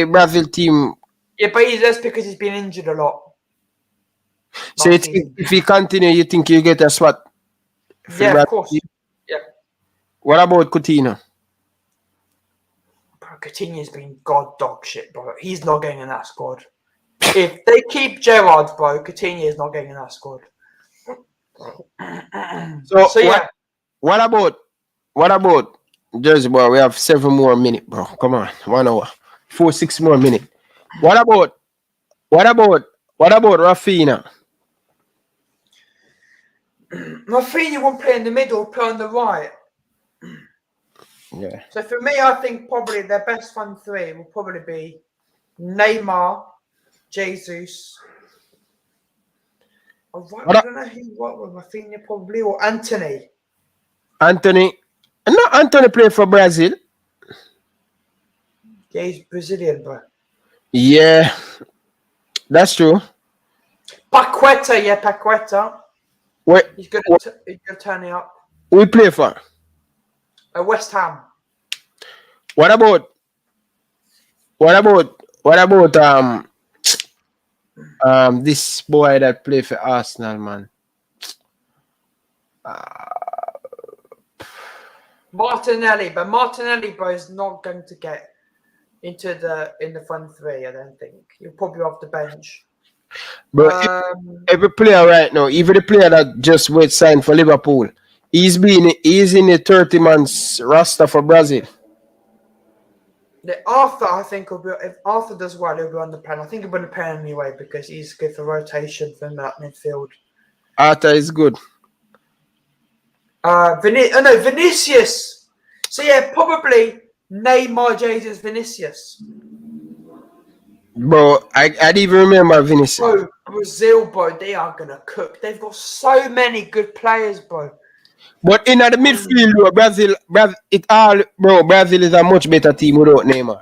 Brazil team. Yeah, but that's because he's been injured a lot. So if he continue, you think you get a spot? Yeah, of course. Yeah. What about Coutinho? Bro, Coutinho's been god dog shit, bro. He's not getting in that squad. If they keep Gerrard, bro, Coutinho's not getting in that squad. So yeah. What about Jersey, bro? We have 7 more minutes, bro. Come on, 1 hour, 6 more minutes. What about Rafinha? Rafinha won't play in the middle, play on the right. Yeah. So for me, I think probably their best front 3 will probably be Neymar, Jesus. I don't know what with Rafinha probably, or Anthony. Anthony played for Brazil. Yeah, he's Brazilian, bro. Yeah, that's true. Paqueta. Wait, he's gonna turn it up. We play for West Ham. What about this boy that play for Arsenal, man? Martinelli, but Martinelli, bro, is not going to get into in the front 3. I don't think he'll probably off the bench. But every player right now, even the player that just went signed for Liverpool, he's in the 30 months roster for Brazil. Arthur, I think, will be, if Arthur does well, he'll be on the pen. I think he'll be on the pen anyway because he's good for rotation from that midfield. Arthur is good. Vinicius. So yeah, probably Neymar, Jesus, Vinicius. Bro, I didn't even remember Vinicius. Bro, Brazil, bro, they are gonna cook. They've got so many good players, bro. But in the midfield, Brazil is a much better team without Neymar.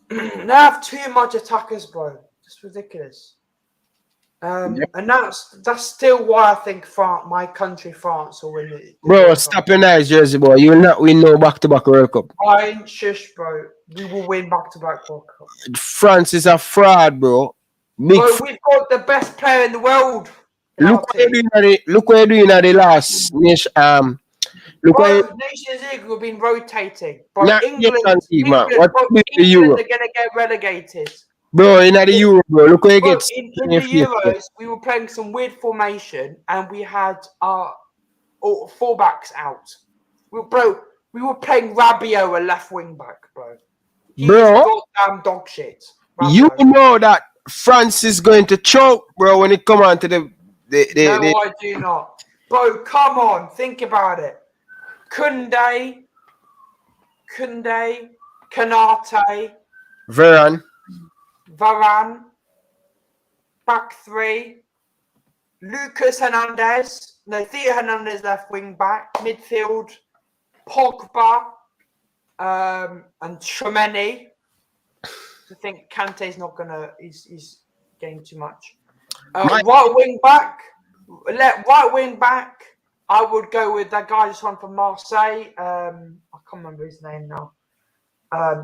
They have too much attackers, bro. It's ridiculous. And that's still why I think my country, France, will win the Bro, World Cup. stop your nice jersey, boy. You will not win no back-to-back World Cup. Fine, shush, bro. We will win back-to-back World Cup. France is a fraud, bro. Bro, we've got the best player in the world. Look what you're doing at the last nation. Look what Bro, Nations League we've been rotating. Bro, not England, man. England, What bro, the England Euro, are gonna get relegated. bro? In the Euro, bro. Look what you Bro, get. in the Euros, we were playing some weird formation, and we had our fullbacks out. We were playing Rabiot, a left wing back, bro. He's Bro, goddamn dog shit. you Rabiot. know that France is going to choke, bro, when it come on to the No, I do not. Bro, come on, think about it. Kunde, Kanate, Varane. Varane, back three. Lucas Hernandez, Theo Hernandez left wing back, midfield, Pogba, and Tchouaméni. I think Kante's not gonna. He's getting too much. Right wing back. Right wing back. I would go with that guy just won from Marseille. I can't remember his name now.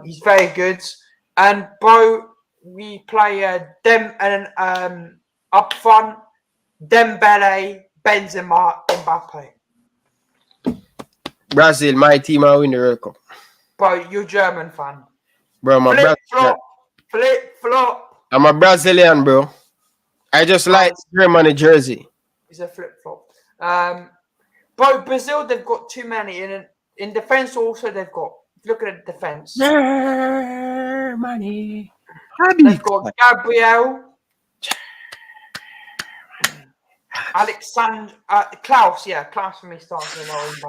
He's very good. And bro, we play up front. Dembele, Benzema, Mbappe. Brazil, my team, I win the World Cup. Bro, you're a German fan. Bro, Flip flop. I'm a Brazilian, bro. I just like Germany jersey. It's a flip flop. Bro, Brazil, they've got too many. In defense, also they've got. Look at the defense. Germany. They've got Gabriel. Alexander Klaus, Klaus for me starts in the wing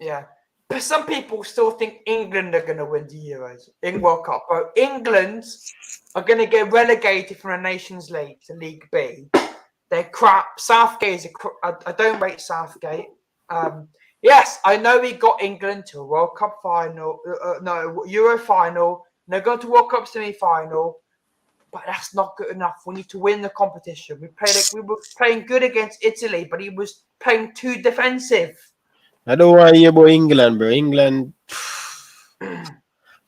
back. But some people still think England are going to win the Euros in World Cup. But England are going to get relegated from the Nations League to League B. They're crap. Southgate is I don't rate Southgate. Yes, I know he got England to a World Cup final, Euro final. And they're going to World Cup semi-final. But that's not good enough. We need to win the competition. We were playing good against Italy, but he was playing too defensive. I don't want to hear about England, bro. England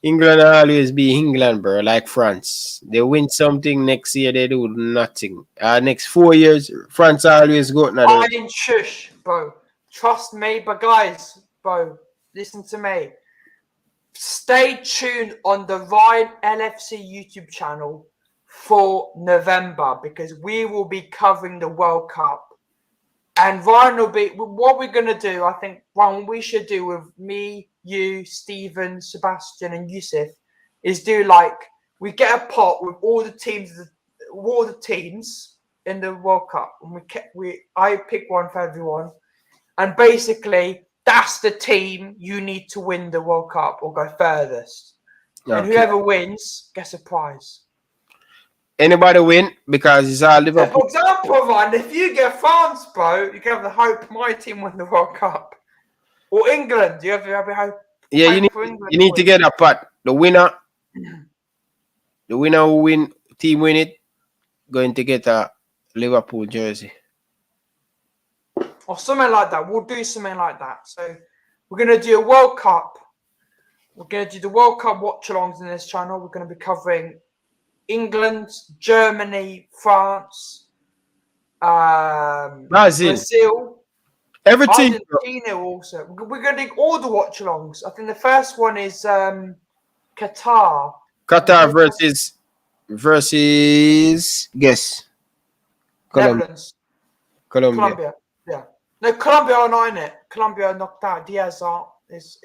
will always be England, bro, like France. They win something, next year they do nothing. Next 4 years, France always go another. Shush, bro. Trust me, but guys, bro, listen to me. Stay tuned on the Ryan LFC YouTube channel for November, because we will be covering the World Cup, and Ryan will be. What we're gonna do, I think, what we should do with me, you, Stephen, Sebastian, and Yusuf is do we get a pot with all the teams in the World Cup, and I pick one for everyone, and basically that's the team you need to win the World Cup or go furthest, and whoever wins gets a prize. Anybody win, because it's all Liverpool. For example, man, if you get France, bro, you can have the hope my team win the World Cup. Or England, you have the hope. Yeah, you need to get a pot. The winner who win, team win it, going to get a Liverpool jersey. Or something like that. We'll do something like that. So we're going to do a World Cup. We're going to do the World Cup watch-alongs in this channel. We're going to be covering England, Germany, France, Brazil, everything. Argentina also. We're going to do all the watch-alongs. I think the first one is Qatar. Qatar versus guess. Netherlands. Colombia. Yeah. No, Colombia are not in it. Colombia are knocked out. Diaz are. It's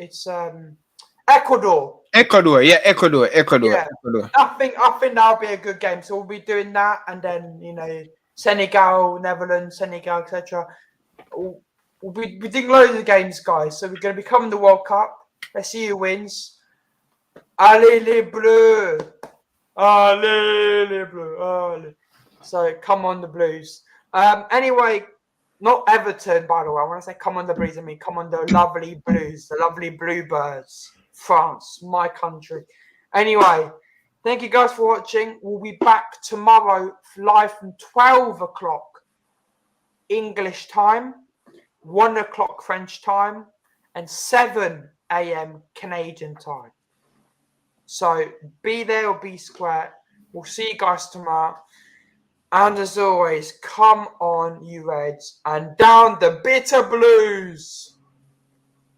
Ecuador. Ecuador. Yeah. I think that'll be a good game. So we'll be doing that, and then Senegal, Netherlands, Senegal, etc. We'll be doing loads of games, guys. So we're going to be covering the World Cup. Let's see who wins. Allez les Bleus! Allez les Bleus! Allez. So come on the Blues. Anyway, not Everton, by the way. When I say come on the Blues, I mean come on the lovely Blues, the lovely Bluebirds. France, my country. Anyway, Thank you guys for watching. We'll be back tomorrow live from 12 o'clock English time, 1 o'clock French time, and 7 a.m. Canadian time. So be there or be square. We'll see you guys tomorrow. And as always, come on, you Reds, and down the bitter blues.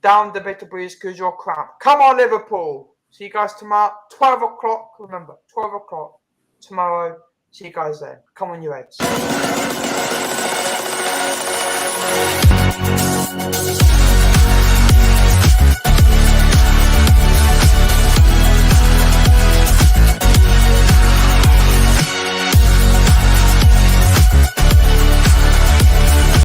Down the bitter blues because you're crap. Come on, Liverpool. See you guys tomorrow, 12 o'clock. Remember, 12 o'clock tomorrow. See you guys then. Come on, you Reds.